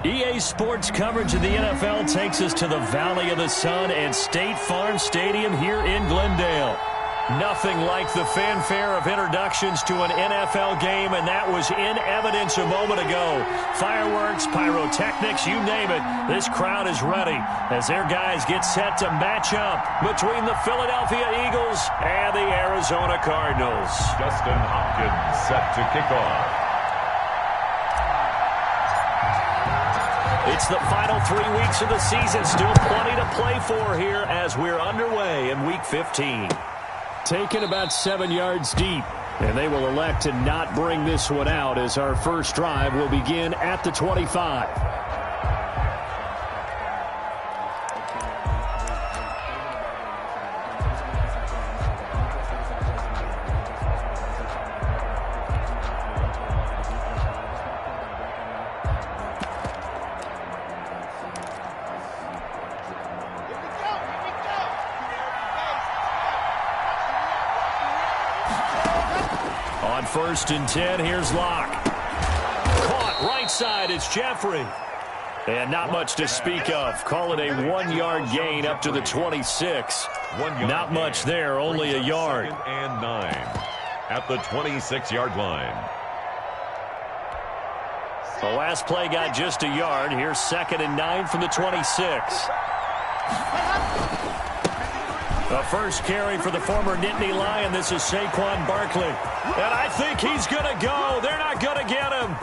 EA Sports coverage of the NFL takes us to the Valley of the Sun and State Farm Stadium here in Glendale. Nothing like the fanfare of introductions to an NFL game, and that was in evidence a moment ago. Fireworks, pyrotechnics, you name it. This crowd is ready as their guys get set to match up between the Philadelphia Eagles and the Arizona Cardinals. Justin Hopkins set to kick off. It's the final 3 weeks of the season. Still plenty to play for here as we're underway in Week 15. Taken about 7 yards deep, and they will elect to not bring this one out as our first drive will begin at the 25. On 1st and 10, here's Locke. Caught right side, it's Jeffrey. And not much to speak of. Call it a 1-yard gain up to the 26. Not much there, only a yard. 2nd and 9 at the 26-yard line. The last play got just a yard. Here's 2nd and 9 from the 26. The first carry for the former Nittany Lion. This is Saquon Barkley. And I think he's going to go. They're not going to get him.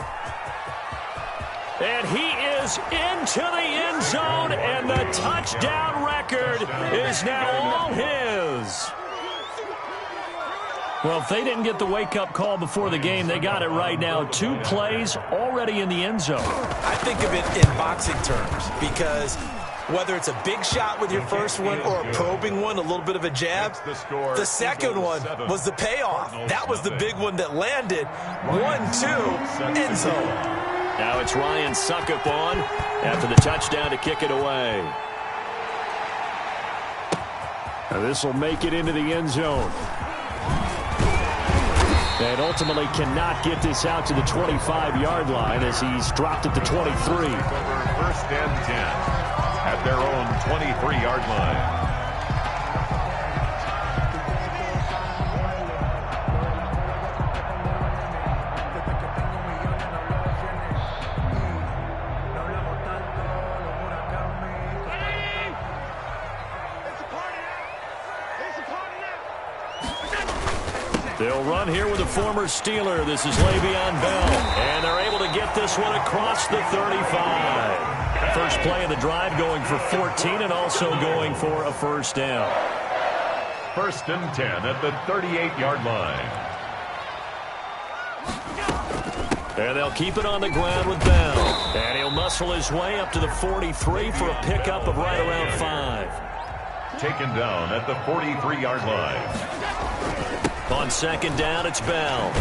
And he is into the end zone, and the touchdown record is now all his. Well, if they didn't get the wake-up call before the game, they got it right now. 2 plays already in the end zone. I think of it in boxing terms because whether it's a big shot with your first one or a probing one, a little bit of a jab, the second one was the payoff. That was the big one that landed. 1-2, end zone. Now it's Ryan Suckup on after the touchdown to kick it away. Now this will make it into the end zone. And ultimately cannot get this out to the 25-yard line as he's dropped at the 23. 1st and 10. At their own 23-yard line. They'll run here with a former Steeler. This is Le'Veon Bell. And they're able to get this one across the 35. First play of the drive going for 14 and also going for a first down. 1st and 10 at the 38-yard line. And they'll keep it on the ground with Bell. And he'll muscle his way up to the 43 for a pickup of right around 5. Taken down at the 43-yard line. On 2nd down, it's Bell.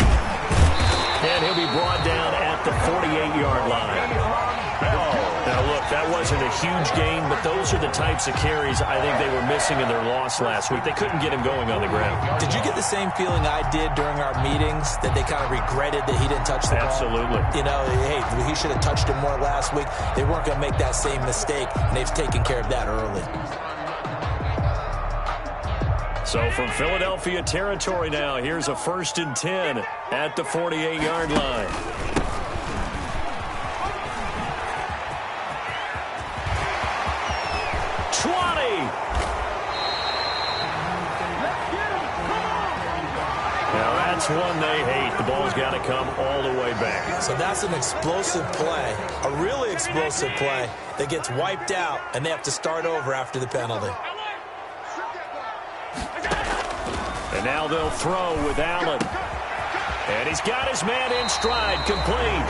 And he'll be brought down at the 48-yard line. Now, look, that wasn't a huge gain, but those are the types of carries I think they were missing in their loss last week. They couldn't get him going on the ground. Did you get the same feeling I did during our meetings, that they kind of regretted that he didn't touch the ball? Absolutely. You know, hey, he should have touched it more last week. They weren't going to make that same mistake, and they've taken care of that early. So from Philadelphia territory now, here's a 1st and 10 at the 48-yard line. Now that's one they hate. The ball's got to come all the way back. So that's an explosive play, a really explosive play that gets wiped out, and they have to start over after the penalty. And now they'll throw with Allen. And he's got his man in stride, complete.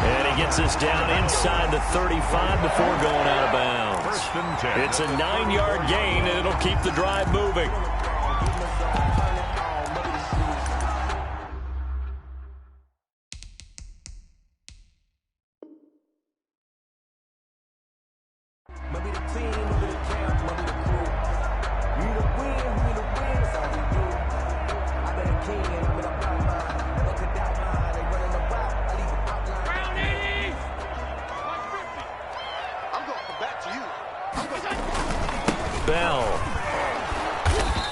And he gets us down inside the 35 before going out of bounds. It's a 9-yard gain, and it'll keep the drive moving. Bell.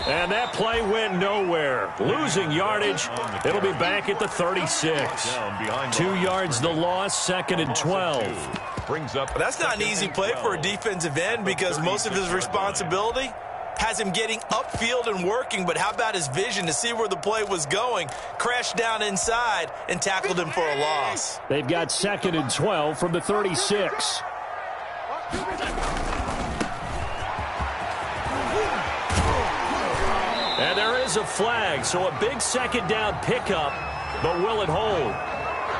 And that play went nowhere. Losing yardage. It'll be back at the 36. 2 yards the loss, 2nd and 12. That's not an easy play for a defensive end because most of his responsibility has him getting upfield and working, but how about his vision to see where the play was going, crashed down inside, and tackled him for a loss. They've got 2nd and 12 from the 36. And there is a flag, so a big 2nd down pickup, but will it hold?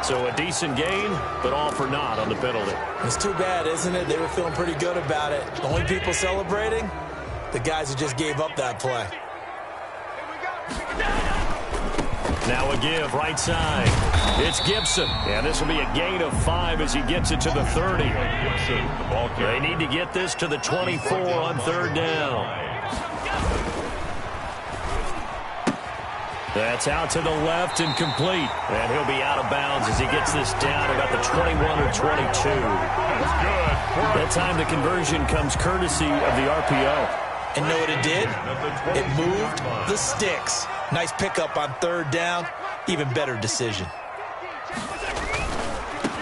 So a decent gain, but all for naught on the penalty. It's too bad, isn't it? They were feeling pretty good about it. The only people celebrating, the guys who just gave up that play. Now a give, right side. It's Gibson. And this will be a gain of 5 as he gets it to the 30. They need to get this to the 24 on 3rd down. That's out to the left and complete. And he'll be out of bounds as he gets this down about the 21 or 22. That time the conversion comes courtesy of the RPO. And know what it did? It moved the sticks. Nice pickup on 3rd down. Even better decision.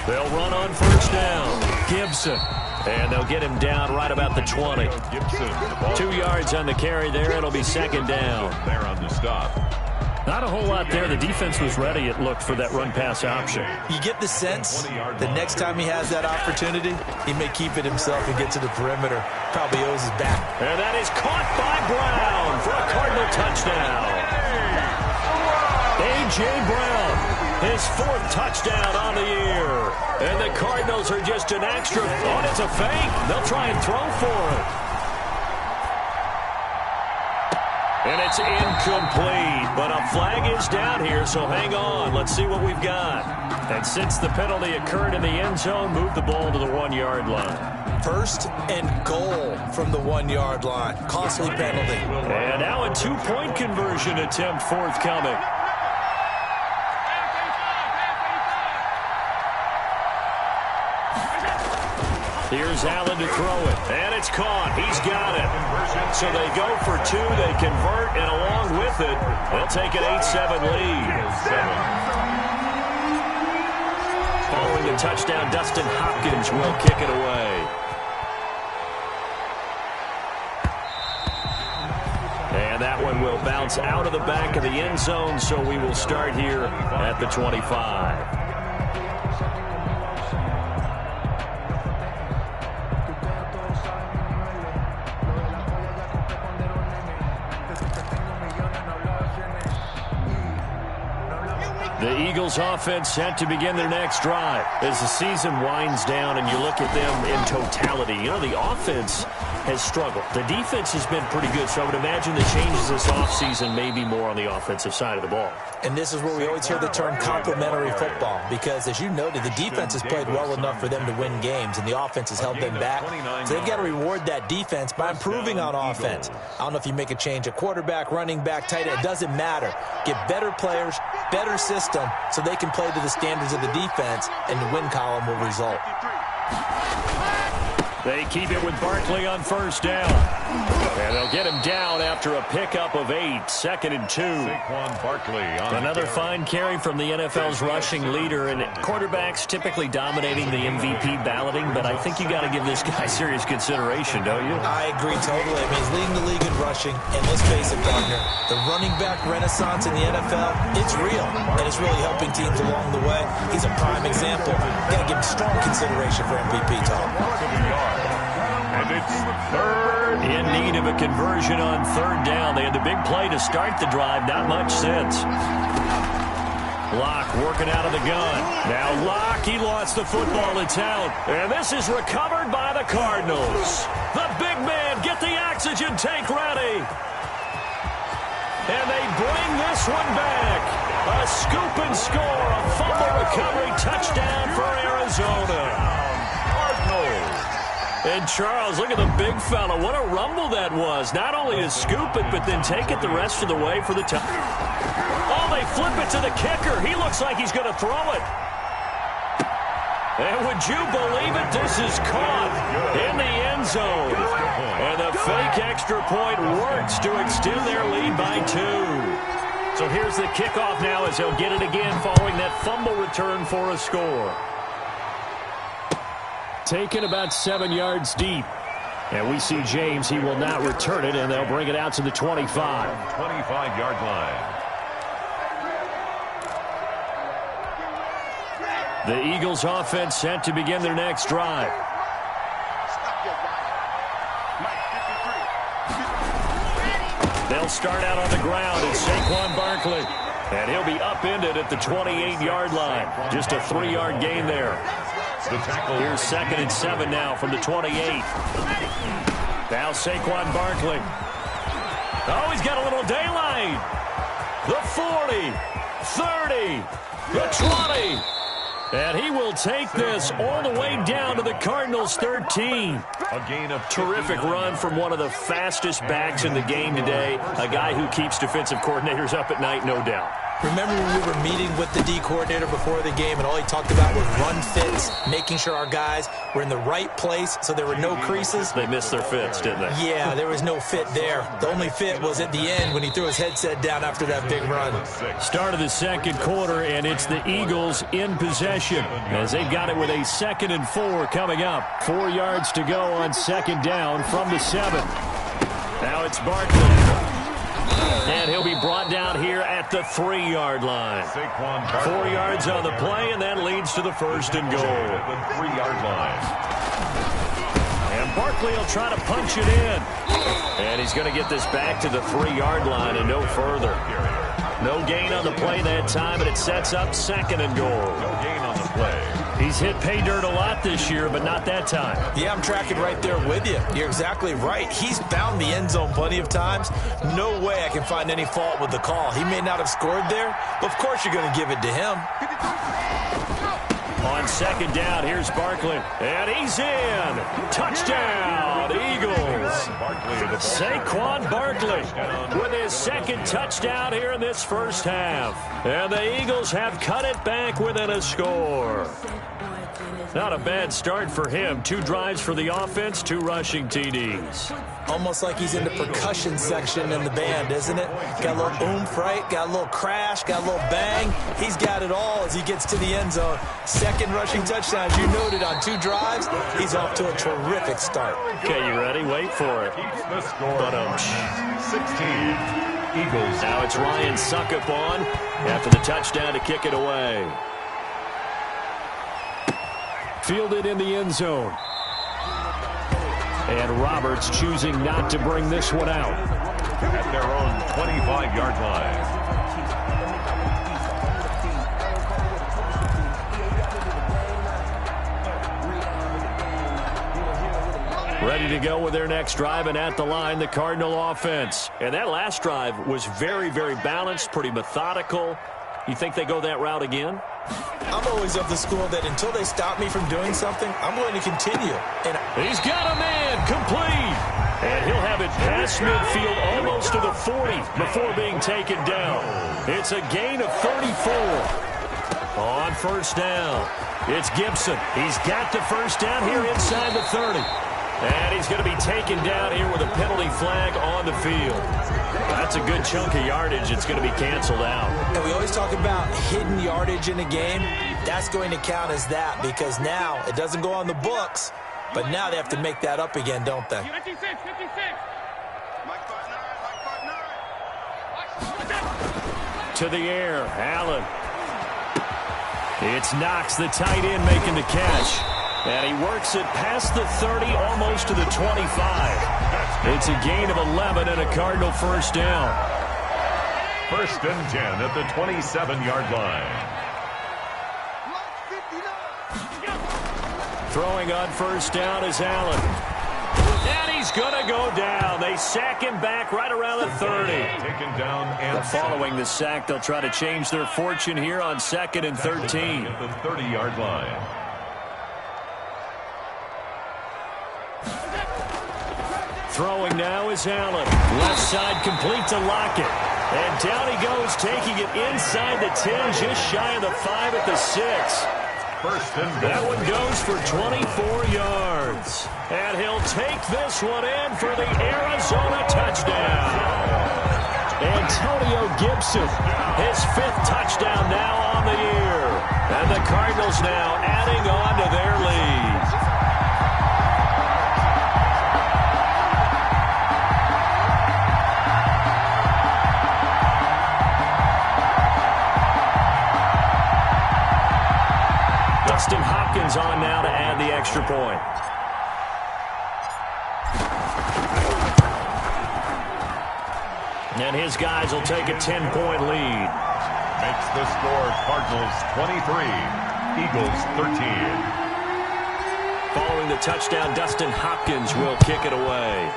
They'll run on 1st down. Gibson. And they'll get him down right about the 20. 2 yards on the carry there. It'll be 2nd down. There on the stop. Not a whole lot there. The defense was ready, it looked, for that run-pass option. You get the sense the next time he has that opportunity, he may keep it himself and get to the perimeter. Probably owes his back. And that is caught by Brown for a Cardinal touchdown. A.J. Brown, his 4th touchdown on the year. And the Cardinals are just an extra. Oh, it's a fake. They'll try and throw for it. And it's incomplete, but a flag is down here, so hang on. Let's see what we've got. And since the penalty occurred in the end zone, move the ball to the 1-yard line. 1st and goal from the 1-yard line. Costly penalty. And now a 2-point conversion attempt forthcoming. Here's Allen to throw it, and it's caught. He's got it. So they go for 2, they convert, and along with it, they'll take an 8-7 lead. Following the touchdown, Dustin Hopkins will kick it away. And that one will bounce out of the back of the end zone, so we will start here at the 25. The Eagles offense set to begin their next drive. As the season winds down and you look at them in totality, you know, the offense has struggled. The defense has been pretty good, so I would imagine the changes this offseason may be more on the offensive side of the ball. And this is where we always hear the term complementary football because, as you noted, the defense has played well enough for them to win games, and the offense has held them back. So they've got to reward that defense by improving on offense. I don't know if you make a change at quarterback, running back, tight end. It doesn't matter. Get better players, better system, so they can play to the standards of the defense, and the win column will result. They keep it with Barkley on 1st down. And they'll get him down after a pickup of 8, 2nd and 2. Another fine carry from the NFL's rushing leader, and quarterbacks typically dominating the MVP balloting, but I think you got to give this guy serious consideration, don't you? I agree totally. I mean, he's leading the league in rushing, and let's face it, partner, the running back renaissance in the NFL, it's real, and it's really helping teams along the way. He's a prime example. Got to give him strong consideration for MVP talk. And it's 3rd. In need of a conversion on 3rd down. They had the big play to start the drive. Not much since. Locke working out of the gun. Now Locke, he lost the football. It's out. And this is recovered by the Cardinals. The big man, get the oxygen tank ready. And they bring this one back. A scoop and score. A fumble recovery touchdown for Arizona. And Charles, look at the big fella. What a rumble that was. Not only to scoop it, but then take it the rest of the way for the touchdown. Oh, they flip it to the kicker. He looks like he's going to throw it. And would you believe it? This is caught. in the end zone. And the fake extra point works to extend their lead by 2. So here's the kickoff now as they'll get it again following that fumble return for a score. Taken about 7 yards deep. And we see James. He will not return it, and they'll bring it out to the 25. 25-yard line. The Eagles offense set to begin their next drive. They'll start out on the ground. It's Saquon Barkley. And he'll be upended at the 28-yard line. Just a 3-yard gain there. Here's 2nd and 7 now from the 28. Now Saquon Barkley. Oh, he's got a little daylight. The 40, 30, the 20. And he will take this all the way down to the Cardinals' 13. A gain of terrific run from one of the fastest backs in the game today. A guy who keeps defensive coordinators up at night, no doubt. Remember when we were meeting with the D coordinator before the game and all he talked about was run fits, making sure our guys were in the right place so there were no creases? They missed their fits, didn't they? Yeah, there was no fit there. The only fit was at the end when he threw his headset down after that big run. Start of the second quarter, and it's the Eagles in possession as they've got it with a 2nd and 4 coming up. 4 yards to go on 2nd down from the 7. Now it's Barkley. And he'll be brought down here at the 3-yard line. 4 yards on the play, and that leads to the 1st and goal. The 3-yard line. And Barkley will try to punch it in. And he's going to get this back to the 3-yard line and no further. No gain on the play that time, and it sets up 2nd and goal. No gain on the play. He's hit pay dirt a lot this year, but not that time. Yeah, I'm tracking right there with you. You're exactly right. He's found the end zone plenty of times. No way I can find any fault with the call. He may not have scored there, but of course you're going to give it to him. On 2nd down, here's Barkley. And he's in. Touchdown, Eagles. Saquon Barkley with his 2nd touchdown here in this first half. And the Eagles have cut it back within a score. Not a bad start for him. 2 drives for the offense, 2 rushing TDs. Almost like he's in the percussion section in the band, isn't it? Got a little oomph, right? Got a little crash, got a little bang. He's got it all as he gets to the end zone. 2nd rushing touchdown, as you noted, on 2 drives. He's off to a terrific start. Okay, you ready? Wait for it. Keeps the score. 16. Eagles. Now it's Ryan Suckup on after the touchdown to kick it away. Fielded in the end zone. And Roberts choosing not to bring this one out. At their own 25-yard line. Ready to go with their next drive, and at the line, the Cardinal offense. And that last drive was very, very balanced, pretty methodical. You think they go that route again? I'm always of the school that until they stop me from doing something, I'm going to continue. And he's got a man complete. And he'll have it past midfield almost to the 40 before being taken down. It's a gain of 34. On 1st down, it's Gibson. He's got the 1st down here inside the 30. And he's going to be taken down here with a penalty flag on the field. That's a good chunk of yardage. It's going to be canceled out. And we always talk about hidden yardage in a game. That's going to count as that because now it doesn't go on the books, but now they have to make that up again, don't they? 56. To the air, Allen. It's Knox, the tight end, making the catch. And he works it past the 30, almost to the 25. It's a gain of 11 and a Cardinal 1st down. 1st and 10 at the 27-yard line. Throwing on 1st down is Allen. And he's going to go down. They sack him back right around the 30. Taken down and following the sack, they'll try to change their fortune here on 2nd and 13. At the 30-yard line. Throwing now is Allen. Left side complete to Lockett. And down he goes, taking it inside the 10, just shy of the 5 at the 6. First and goal. That one goes for 24 yards. And he'll take this one in for the Arizona touchdown. Antonio Gibson, his 5th touchdown now on the year. And the Cardinals now adding on to their lead. Dustin Hopkins on now to add the extra point. And his guys will take a 10-point lead. Makes the score Cardinals 23, Eagles 13. Following the touchdown, Dustin Hopkins will kick it away.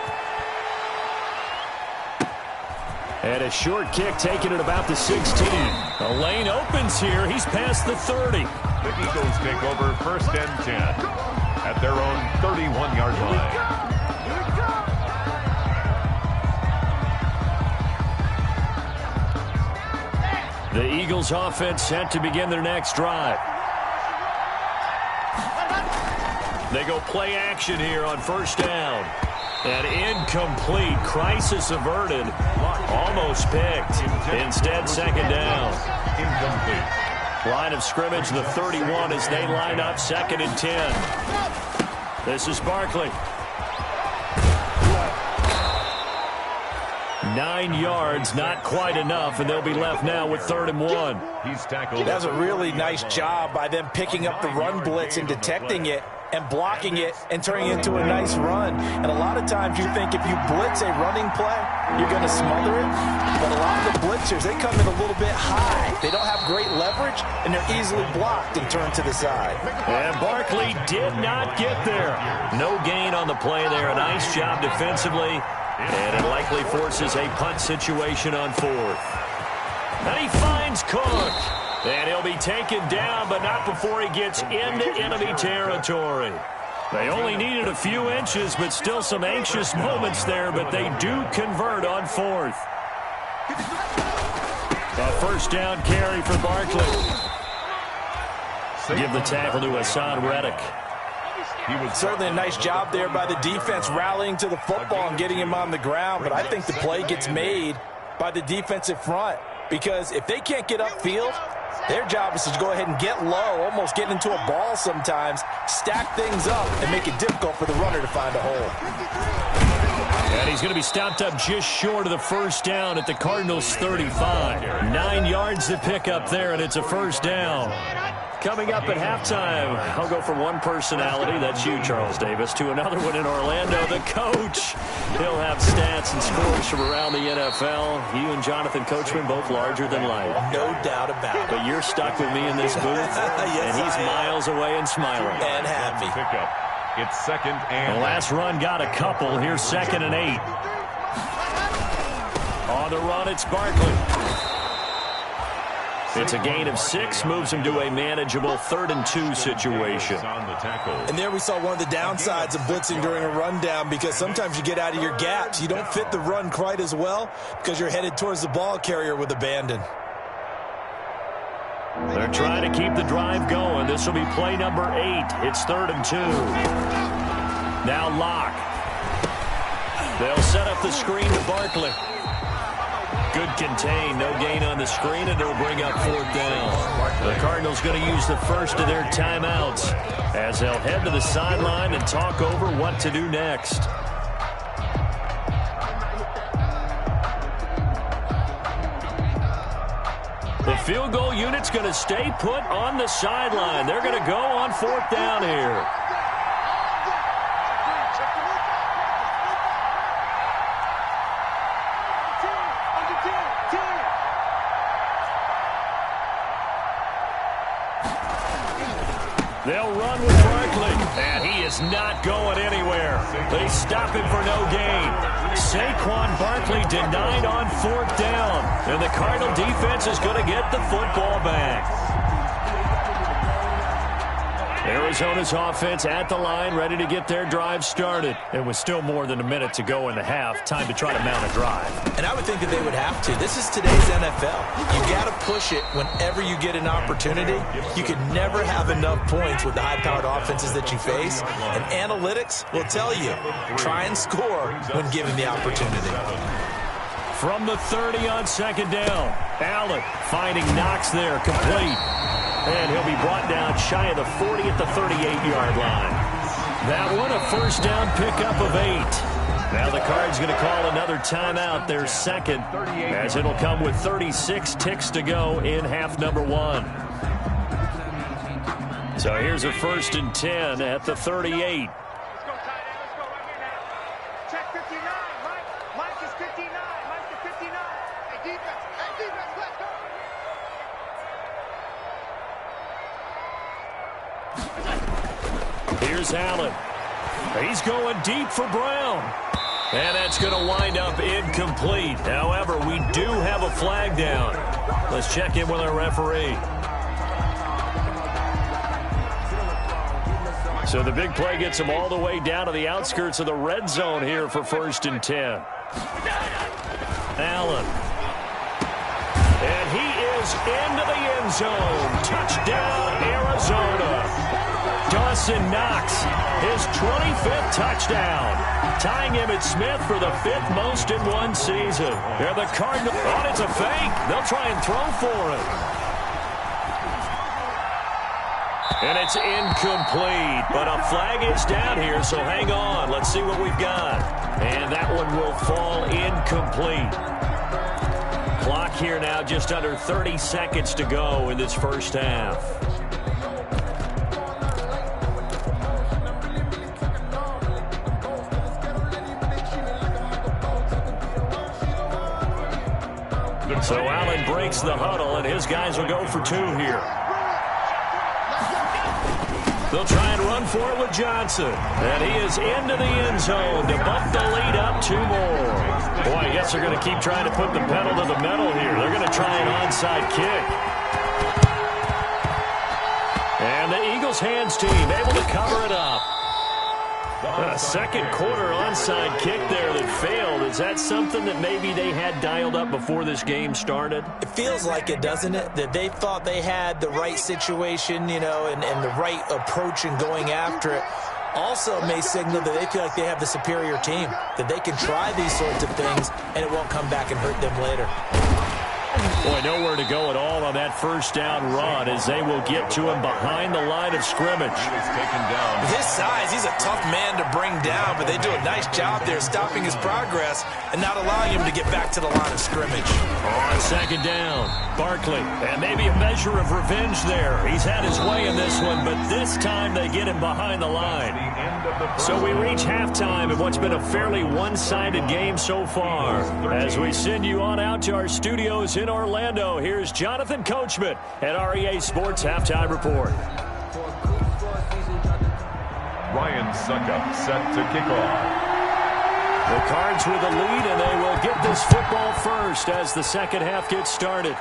And a short kick taken at about the 16. The lane opens here. He's past the 30. The Eagles take over first and 10 at their own 31-yard line. The Eagles offense set to begin their next drive. They go play action here on first down. And incomplete. Crisis averted. Almost picked. Instead, second down. Incomplete. Line of scrimmage, the 31 as they line up second and 10. This is Barkley. 9 yards, not quite enough, and they'll be left now with 3rd and 1. He's tackled. That's a really nice job by them picking up the run blitz and detecting it and blocking it and turning it into a nice run. And a lot of times you think if you blitz a running play, you're going to smother it. But a lot of the blitzers, they come in a little bit high. They don't have great leverage, and they're easily blocked and turned to the side. And Barkley did not get there. No gain on the play there. A nice job defensively. And it likely forces a punt situation on 4th. And he finds Cook. And he'll be taken down, but not before he gets into enemy territory. They only needed a few inches, but still some anxious moments there, but they do convert on 4th. A first down carry for Barkley. Give the tackle to Hassan Reddick. He was certainly a nice job there by the defense rallying to the football and getting him on the ground, but I think the play gets made by the defensive front because if they can't get upfield, their job is to go ahead and get low, almost get into a ball sometimes, stack things up, and make it difficult for the runner to find a hole. And he's going to be stopped up just short of the first down at the Cardinals' 35. 9 yards to pick up there, and it's a first down. Coming up at halftime, I'll go from one personality, that's you, Charles Davis, to another one in Orlando, the coach. He'll have stats and scores from around the NFL. You and Jonathan Coachman, both larger than life. No doubt about it. But you're stuck with me in this booth, yes, and he's miles away and smiling. And happy. Pickup. It's second and... The last run got a couple. Here's 2nd and 8. On the run, it's Barkley. It's a gain of 6, moves him to a manageable 3rd and 2 situation. And there we saw one of the downsides of blitzing during a rundown because sometimes you get out of your gaps. You don't fit the run quite as well because you're headed towards the ball carrier with abandon. They're trying to keep the drive going. This will be play number 8. It's 3rd and 2. Now Locke. They'll set up the screen to Barkley. Good contain, no gain on the screen, and it'll bring up 4th down. The Cardinals going to use the first of their timeouts as they'll head to the sideline and talk over what to do next. The field goal unit's going to stay put on the sideline. They're going to go on 4th down here. They'll run with Barkley, and he is not going anywhere. They stop him for no gain. Saquon Barkley denied on 4th down, and the Cardinal defense is going to get the football back. Arizona's offense at the line, ready to get their drive started. And with still more than a minute to go in the half, time to try to mount a drive. And I would think that they would have to. This is today's NFL. You got to push it whenever you get an opportunity. You can never have enough points with the high-powered offenses that you face. And analytics will tell you, try and score when given the opportunity. From the 30 on second down, Allen finding Knox there, complete. And he'll be brought down shy of the 40 at the 38-yard line. That one, a first down pickup of 8. Now the Cards going to call another timeout, their second, as it'll come with 36 ticks to go in half number 1. So here's a 1st and 10 at the 38. Here's Allen. He's going deep for Brown. And that's going to wind up incomplete. However, we do have a flag down. Let's check in with our referee. So the big play gets him all the way down to the outskirts of the red zone here for 1st and 10. Allen. And he is into the end zone. Touchdown, Arizona. Dawson Knox, his 25th touchdown, tying Emmitt Smith for the 5th most in one season. They're the Cardinals. Oh, it's a fake. They'll try and throw for it. And it's incomplete, but a flag is down here, so hang on. Let's see what we've got. And that one will fall incomplete. Clock here now, just under 30 seconds to go in this first half. So Allen breaks the huddle, and his guys will go for 2 here. They'll try and run for it with Johnson. And he is into the end zone to bump the lead up 2 more. Boy, I guess they're going to keep trying to put the pedal to the metal here. They're going to try an onside kick. And the Eagles hands team able to cover it up. A second quarter onside kick there that failed. Is that something that maybe they had dialed up before this game started? It feels like it, doesn't it? That they thought they had the right situation, you know, and the right approach in going after it. Also may signal that they feel like they have the superior team, that they can try these sorts of things and it won't come back and hurt them later. Boy, nowhere to go at all on that first down run as they will get to him behind the line of scrimmage. With his size, he's a tough man to bring down, but they do a nice job there stopping his progress and not allowing him to get back to the line of scrimmage. On second down, Barkley, and maybe a measure of revenge there. He's had his way in this one, but this time they get him behind the line. So we reach halftime in what's been a fairly one-sided game so far. As we send you on out to our studios in Orlando, here's Jonathan Coachman at REA Sports Halftime Report. Ryan Suckup set to kick off. The Cards with the lead, and they will get this football first as the second half gets started.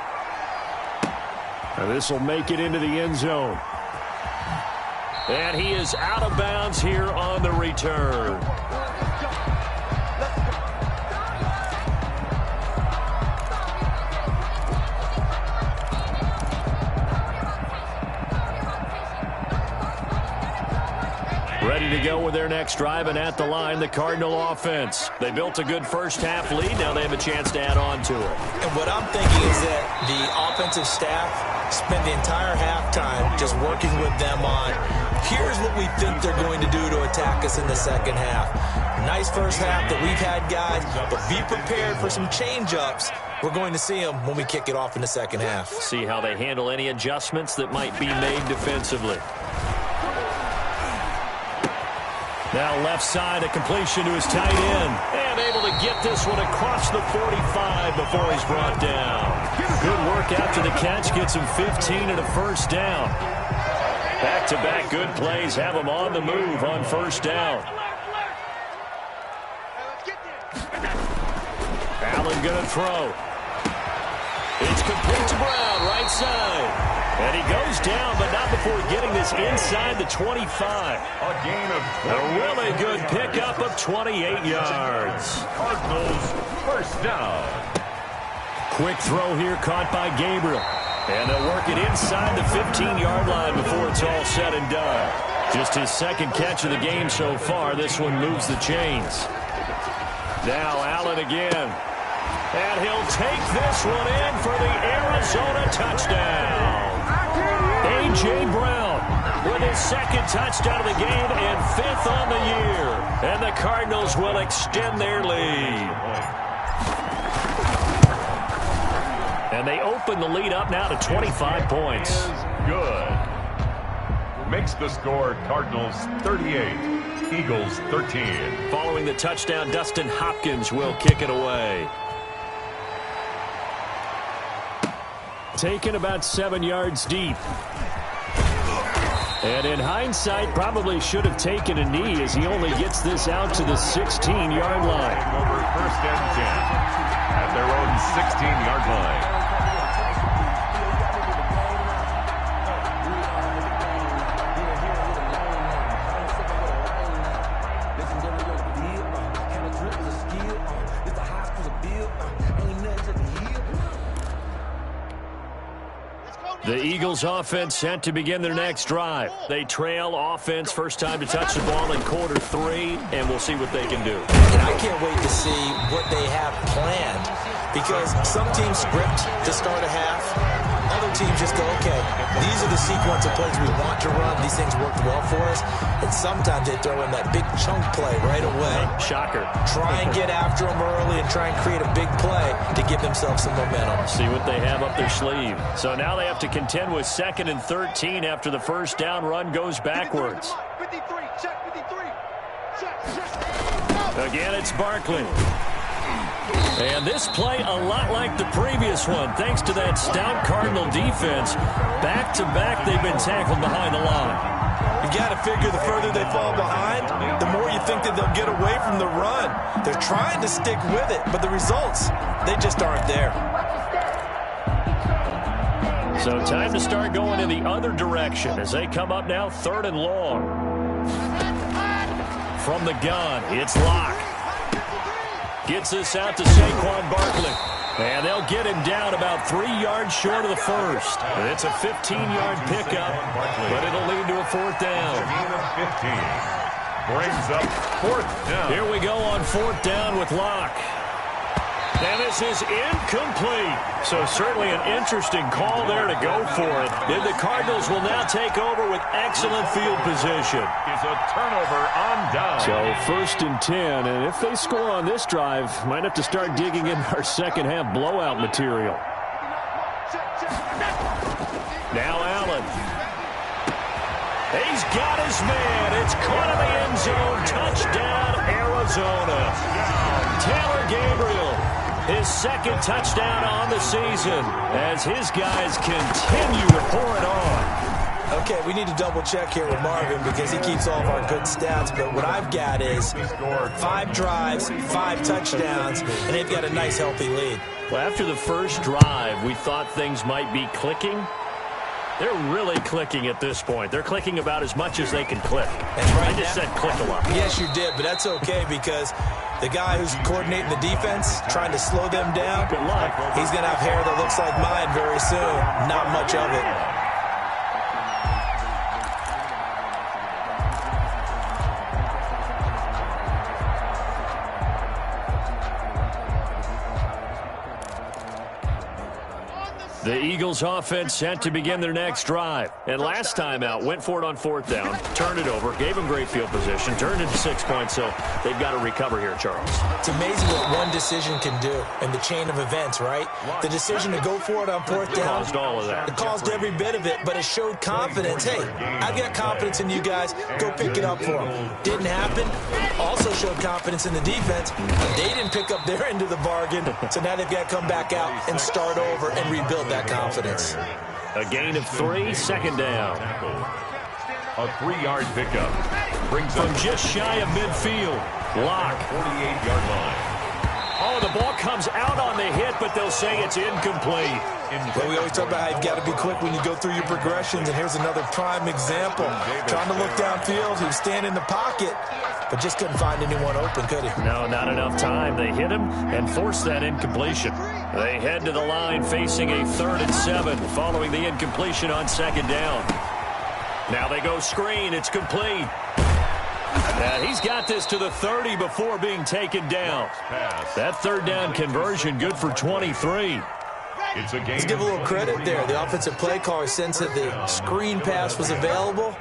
This will make it into the end zone. And he is out of bounds here on the return. Ready to go with their next drive, and at the line, the Cardinal offense. They built a good first half lead. Now they have a chance to add on to it. And what I'm thinking is that the offensive staff spent the entire halftime just working with them on, here's what we think they're going to do to attack us in the second half. Nice first half that we've had, guys, but be prepared for some change-ups. We're going to see them when we kick it off in the second half. See how they handle any adjustments that might be made defensively. Now left side, a completion to his tight end. And able to get this one across the 45 before he's brought down. Good work after the catch. Gets him 15 and a first down. Back-to-back good plays have him on the move on first down. Allen going to throw. It's complete to Brown, right side. And he goes down, but not before getting this inside the 25. A gain of 20. A really good pickup of 28 yards. Cardinals first down. Quick throw here caught by Gabriel. And they'll work it inside the 15-yard line before it's all said and done. Just his second catch of the game so far. This one moves the chains. Now Allen again. And he'll take this one in for the Arizona touchdown. A.J. Brown with his second touchdown of the game and fifth on the year. And the Cardinals will extend their lead. And they open the lead up now to 25 points. Good. Makes the score Cardinals 38, Eagles 13. Following the touchdown, Dustin Hopkins will kick it away. Taken about 7 yards deep. And in hindsight, probably should have taken a knee as he only gets this out to the 16-yard line. Over first and 10 at their own 16-yard line. The Eagles offense set to begin their next drive. They trail offense, first time to touch the ball in quarter 3, and we'll see what they can do. And I can't wait to see what they have planned, because some teams script to start a half. Other teams just go, okay, these are the sequence of plays we want to run. These things worked well for us. And sometimes they throw in that big chunk play right away. Shocker. Try and get after them early and try and create a big play to give themselves some momentum. See what they have up their sleeve. So now they have to contend with 2nd and 13 after the first down run goes backwards. 53, check 53. Check. Again, it's Barkley. And this play a lot like the previous one, thanks to that stout Cardinal defense. Back-to-back, they've been tackled behind the line. You got to figure the further they fall behind, the more you think that they'll get away from the run. They're trying to stick with it, but the results, they just aren't there. So time to start going in the other direction as they come up now 3rd and long. From the gun, it's Locke. Gets this out to Saquon Barkley. And they'll get him down about 3 yards short of the first. And it's a 15-yard pickup, but it'll lead to a 4th down. 15 brings up 4th down. Here we go on 4th down with Locke. And this is incomplete. So certainly an interesting call there to go for it. And the Cardinals will now take over with excellent field position. Is a turnover on down. So 1st and 10, and if they score on this drive, might have to start digging in our second half blowout material. Now Allen. He's got his man. It's caught in the end zone. Touchdown, Arizona. Taylor Gabriel, his second touchdown on the season as his guys continue to pour it on. Okay, we need to double-check here with Marvin because he keeps all of our good stats, but what I've got is 5 drives, 5 touchdowns, and they've got a nice, healthy lead. Well, after the first drive, we thought things might be clicking. They're really clicking at this point. They're clicking about as much as they can click. And right I just now, said click a lot. Yes, you did, but that's okay because the guy who's coordinating the defense, trying to slow them down, Good luck. he's going to have hair that looks like mine very soon. Not much of it. The Eagles offense set to begin their next drive. And last time out, went for it on 4th down, turned it over, gave them great field position, turned into 6 points, so they've got to recover here, Charles. It's amazing what one decision can do in the chain of events, right? The decision to go for it on 4th down. Caused all of that. It caused every bit of it, but it showed confidence. Hey, I've got confidence in you guys. Go pick it up for them. Didn't happen. Also showed confidence in the defense. They didn't pick up their end of the bargain, so now they've got to come back out and start over and rebuild that confidence. A gain of 3, 2nd down. A 3-yard pickup brings From up just shy of midfield, Locke. 48-yard line. Oh, the ball comes out on the hit, but they'll say it's incomplete. Well, we always talk about how you've got to be quick when you go through your progressions, and here's another prime example. Trying to look downfield, he was standing in the pocket, but just couldn't find anyone open, could he? No, not enough time. They hit him and forced that incompletion. They head to the line facing a 3rd and 7 following the incompletion on 2nd down. Now they go screen. It's complete. And he's got this to the 30 before being taken down. That 3rd down conversion good for 23. Let's give a little credit there. The offensive play caller sensed that the screen pass was available.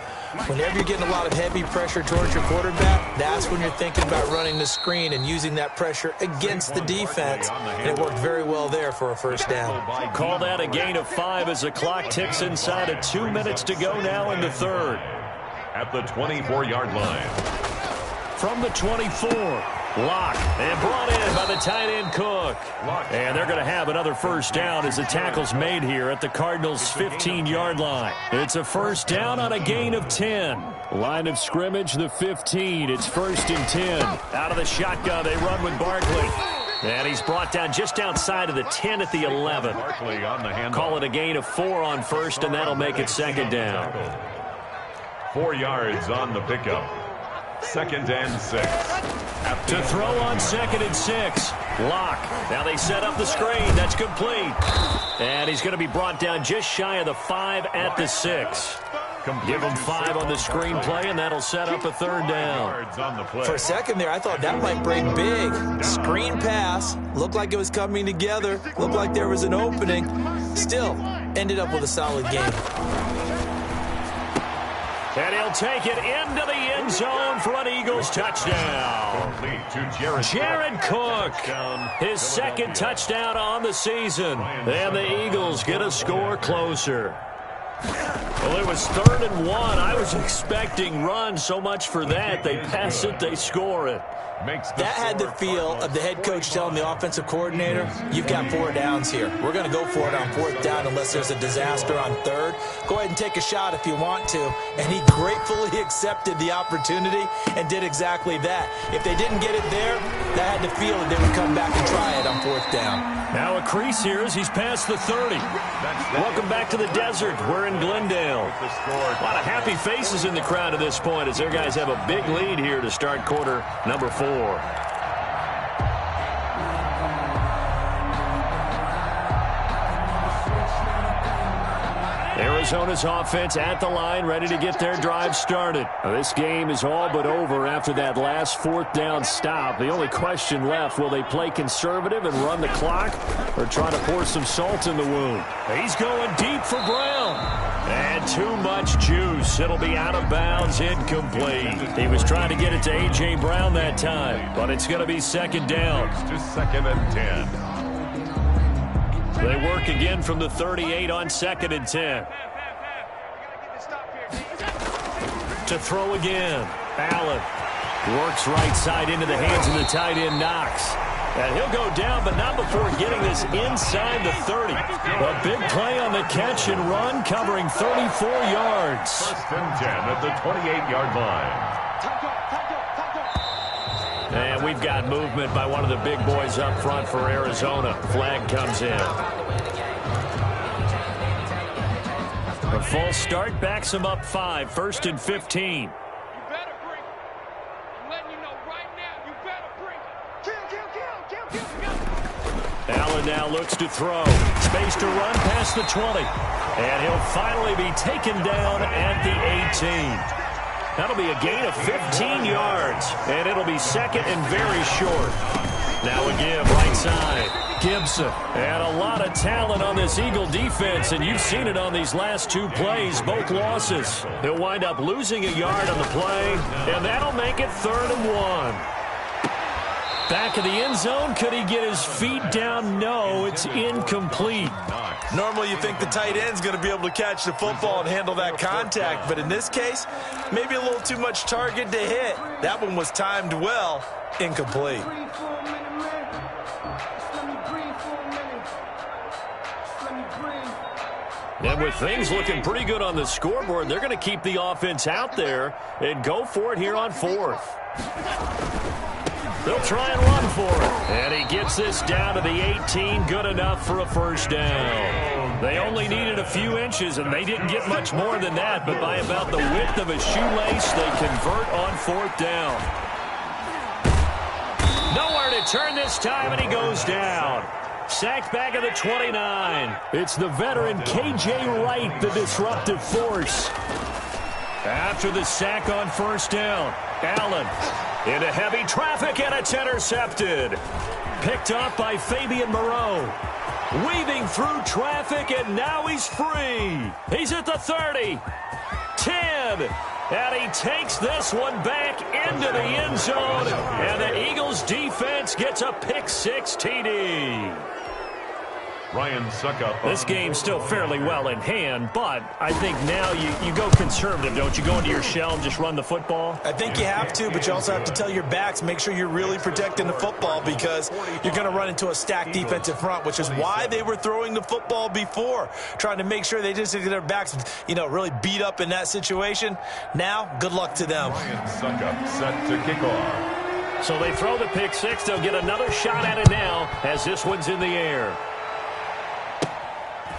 Whenever you're getting a lot of heavy pressure towards your quarterback, that's when you're thinking about running the screen and using that pressure against the defense. And it worked very well there for a 1st down. Call that a gain of 5 as the clock ticks inside of 2 minutes to go now in the 3rd. At the 24-yard line. From the 24, Locke, and brought in by the tight end Cook. And they're going to have another 1st down as the tackle's made here at the Cardinals' 15-yard line. It's a 1st down on a gain of 10. Line of scrimmage, the 15. It's 1st and 10. Out of the shotgun, they run with Barkley. And he's brought down just outside of the 10 at the 11. Call it a gain of 4 on 1st, and that'll make it 2nd down. 4 yards on the pickup. 2nd and 6. To throw on 2nd and 6. Locke. Now they set up the screen. That's complete. And he's going to be brought down just shy of the 5 at the 6. Give him 5 on the screenplay, and that'll set up a 3rd down. For a second there, I thought that might break big. Screen pass. Looked like it was coming together. Looked like there was an opening. Still, ended up with a solid game. And he'll take it into the end zone for an Eagles touchdown. Jared Cook, his 2nd touchdown on the season. And the Eagles get a score closer. Well, it was 3rd and 1. I was expecting run, so much for that. They pass it, they score it. That had the feel of the head coach telling the offensive coordinator, you've got 4 downs here. We're going to go for it on 4th down unless there's a disaster on 3rd. Go ahead and take a shot if you want to. And he gratefully accepted the opportunity and did exactly that. If they didn't get it there, that had the feel that they would come back and try it on 4th down. Now a crease here as he's past the 30. Welcome back to the desert. We're in Glendale. A lot of happy faces in the crowd at this point as their guys have a big lead here to start quarter number 4. Arizona's offense at the line, ready to get their drive started. Now, this game is all but over after that last 4th down stop. The only question left, will they play conservative and run the clock or try to pour some salt in the wound? He's going deep for Brown. And too much juice. It'll be out of bounds, incomplete. He was trying to get it to A.J. Brown that time, but it's going to be 2nd down. Just 2nd and 10. They work again from the 38 on 2nd and 10. To throw again. Allen works right side into the hands of the tight end Knox. And he'll go down, but not before getting this inside the 30. A big play on the catch and run, covering 34 yards. 1st and 10 at the 28-yard line. And we've got movement by one of the big boys up front for Arizona. Flag comes in. A false start backs him up 5, 1st and 15. You better bring it. I'm letting you know right now, you better bring it. Kill. Allen now looks to throw. Space to run past the 20. And he'll finally be taken down at the 18. That'll be a gain of 15 yards. And it'll be 2nd and very short. Now again, right side. Gibson. And a lot of talent on this Eagle defense, and you've seen it on these last 2 plays, both losses. He'll wind up losing a yard on the play, and that'll make it 3rd and 1. Back of the end zone, could he get his feet down? No, it's incomplete. Normally you think the tight end's going to be able to catch the football and handle that contact, but in this case, maybe a little too much target to hit. That one was timed well, incomplete. And with things looking pretty good on the scoreboard, they're going to keep the offense out there and go for it here on 4th. They'll try and run for it. And he gets this down to the 18, good enough for a first down. They only needed a few inches, and they didn't get much more than that, but by about the width of a shoelace, they convert on fourth down. Nowhere to turn this time, and he goes down. Sacked back at the 29. It's the veteran K.J. Wright, the disruptive force. After the sack on first down, Allen into heavy traffic, and it's intercepted. Picked up by Fabian Moreau. Weaving through traffic, and now he's free. He's at the 30, 10, and he takes this one back into the end zone, and the Eagles defense gets a pick-six TD. Ryan Suckup. This game's still fairly well in hand, but I think now you go conservative, don't you? Go into your shell and just run the football? I think you have to, but you also have to tell your backs, make sure you're really protecting the football because you're going to run into a stacked defensive front, which is why they were throwing the football before, trying to make sure they just get their backs, really beat up in that situation. Now, good luck to them. Ryan Suckup set to kick off. So they throw the pick six. They'll get another shot at it now as this one's in the air.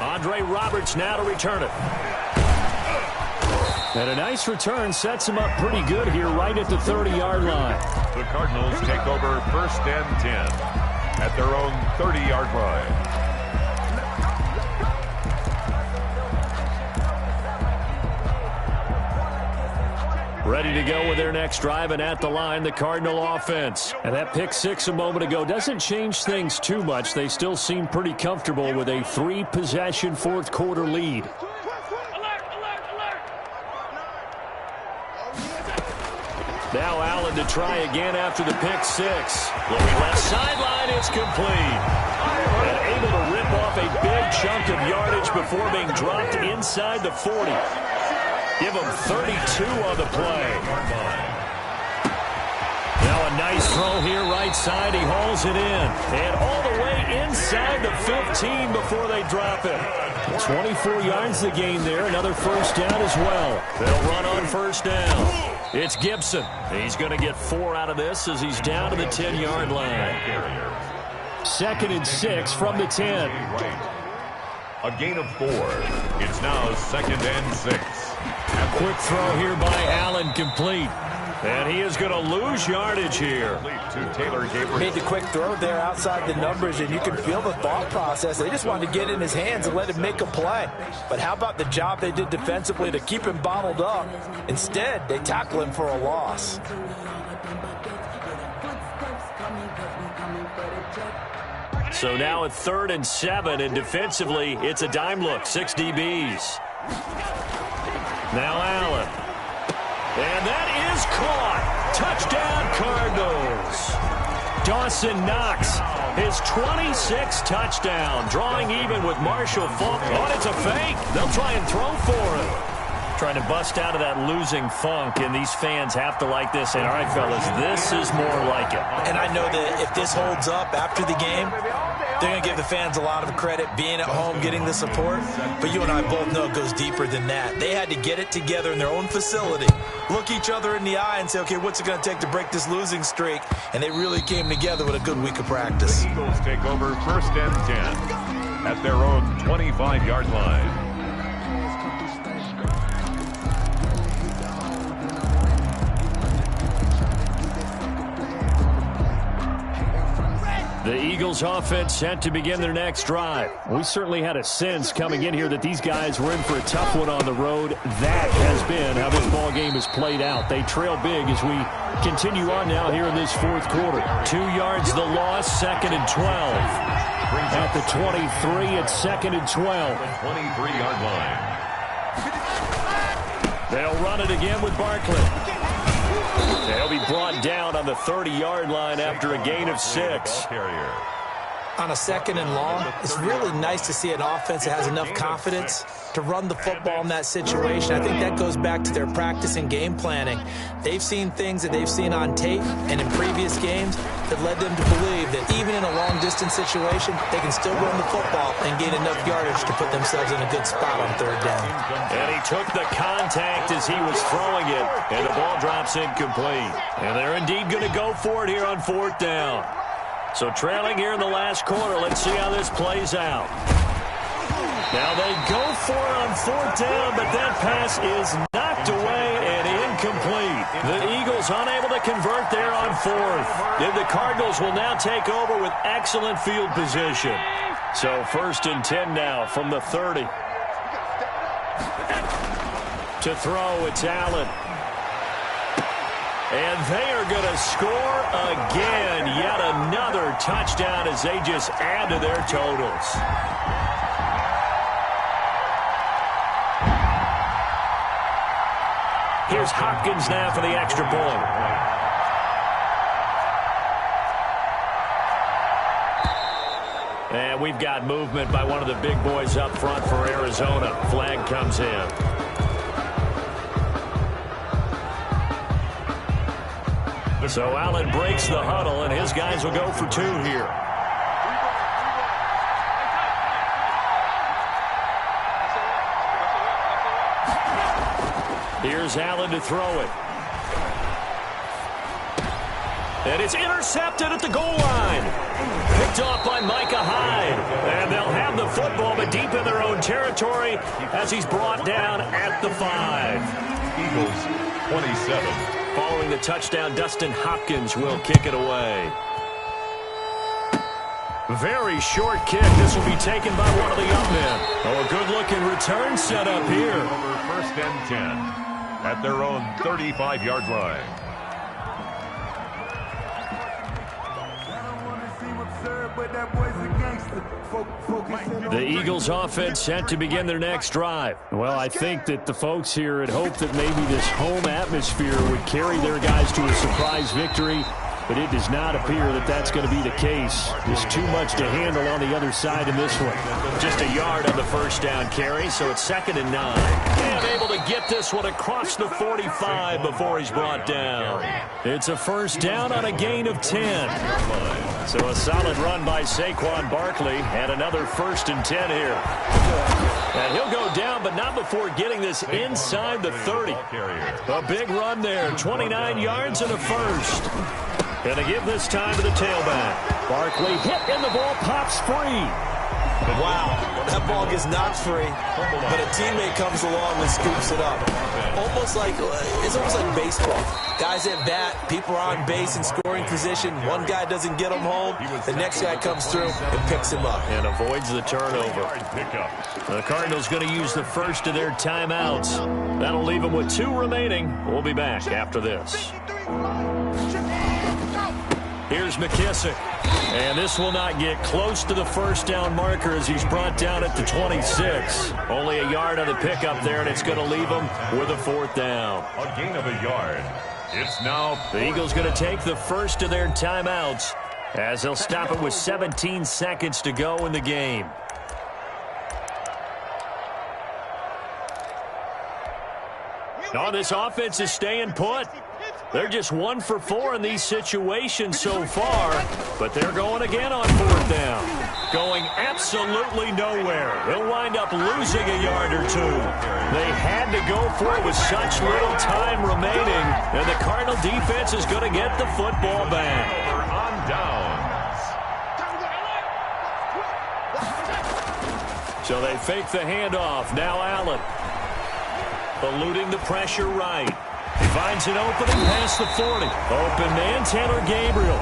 Andre Roberts now to return it. And a nice return sets him up pretty good here right at the 30-yard line. The Cardinals take over first and 10 at their own 30-yard line. Ready to go with their next drive, and at the line, the Cardinal offense. And that pick six a moment ago doesn't change things too much. They still seem pretty comfortable with a three-possession fourth-quarter lead. Now Allen to try again after the pick six. Looking left sideline, it's complete. And able to rip off a big chunk of yardage before being dropped inside the 40. Give him 32 on the play. Now a nice throw here right side. He hauls it in. And all the way inside the 15 before they drop it. 24 yards the gain there. Another first down as well. They'll run on first down. It's Gibson. He's going to get 4 out of this as he's down to the 10-yard line. 2nd and 6 from the 10. A gain of 4. It's now 2nd and 6. Quick throw here by Allen, complete. And he is going to lose yardage here. Made the quick throw there outside the numbers, and you can feel the thought process. They just wanted to get in his hands and let him make a play. But how about the job they did defensively to keep him bottled up? Instead, they tackle him for a loss. So now at 3rd and 7, and defensively, it's a dime look, 6 DBs. Now Allen. And that is caught. Touchdown, Cardinals. Dawson Knox, his 26th touchdown, drawing even with Marshall Faulk. Oh, it's a fake. They'll try and throw for him. Trying to bust out of that losing funk, and these fans have to like this. And all right, fellas, this is more like it. And I know that if this holds up after the game, they're going to give the fans a lot of credit being at home, getting the support. But you and I both know it goes deeper than that. They had to get it together in their own facility, look each other in the eye and say, okay, what's it going to take to break this losing streak? And they really came together with a good week of practice. The Eagles take over 1st and 10 at their own 25-yard line. The Eagles offense set to begin their next drive. We certainly had a sense coming in here that these guys were in for a tough one on the road. That has been how this ball game has played out. They trail big as we continue on now here in this 4th quarter. 2 yards the loss, 2nd and 12. At the 23, it's 2nd and 12. 23-yard line. They'll run it again with Barkley. They'll be brought down on the 30-yard line after a gain of 6. on a 2nd and long, it's really nice to see an offense that has enough confidence to run the football in that situation. I think that goes back to their practice and game planning. They've seen things that they've seen on tape and in previous games that led them to believe that even in a long-distance situation, they can still run the football and gain enough yardage to put themselves in a good spot on 3rd down. And he took the contact as he was throwing it, and the ball drops incomplete. And they're indeed going to go for it here on 4th down. So trailing here in the last quarter, let's see how this plays out. Now they go for it on 4th down, but that pass is knocked away and incomplete. The Eagles unable to convert there on 4th. And the Cardinals will now take over with excellent field position. So 1st and 10 now from the 30. To throw, it's Allen. And they are going to score again. Yet another touchdown as they just add to their totals. Here's Hopkins now for the extra point. And we've got movement by one of the big boys up front for Arizona. Flag comes in. So Allen breaks the huddle, and his guys will go for 2 here. Here's Allen to throw it. And it's intercepted at the goal line. Picked off by Micah Hyde. And they'll have the football, but deep in their own territory as he's brought down at the 5. Eagles 27. Following the touchdown, Dustin Hopkins will kick it away. Very short kick. This will be taken by one of the up men. Oh, a good-looking return set up here. Over 1st and 10 at their own 35-yard line. The Eagles offense set to begin their next drive. Well, I think that the folks here had hoped that maybe this home atmosphere would carry their guys to a surprise victory, but it does not appear that that's going to be the case. There's too much to handle on the other side in this one. Just a yard on the 1st down carry, so it's 2nd and 9. And able to get this one across the 45 before he's brought down. It's a 1st down on a gain of 10. So a solid run by Saquon Barkley, and another 1st and 10 here. And he'll go down, but not before getting this inside the 30. A big run there, 29 yards and a 1st. Going to give this time to the tailback. Barkley hit, and the ball pops free. Wow, that ball gets knocked free, but a teammate comes along and scoops it up. It's almost like baseball. Guys at bat, people are on base in scoring position. One guy doesn't get him home. The next guy comes through and picks him up. And avoids the turnover. The Cardinals going to use the first of their timeouts. That'll leave them with 2 remaining. We'll be back after this. Here's McKissick. And this will not get close to the 1st down marker as he's brought down at the 26. Only a yard on the pickup there, and it's going to leave him with a 4th down. A gain of a yard. It's now the Eagles going to take the first of their timeouts as they'll stop it with 17 seconds to go in the game. No, this offense is staying put. They're just 1 for 4 in these situations so far, but they're going again on 4th down. Going absolutely nowhere. They'll wind up losing a yard or 2. They had to go for it with such little time remaining, and the Cardinal defense is going to get the football back. on downs. So they fake the handoff. Now Allen. Eluding the pressure right. Finds an opening past the 40. Open man, Taylor Gabriel.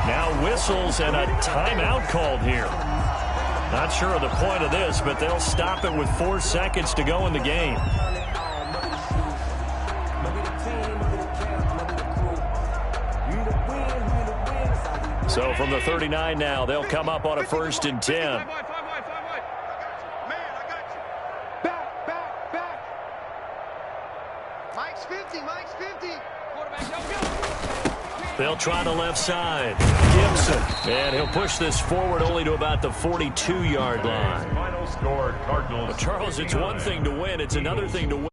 Now whistles and a timeout called here. Not sure of the point of this, but they'll stop it with 4 seconds to go in the game. So from the 39 now, they'll come up on a 1st and 10. Mike's 50. Quarterback, go. They'll try the left side. Gibson. And he'll push this forward only to about the 42-yard line. Final score, Cardinals. Well, Charles, it's one thing to win. It's another thing to win.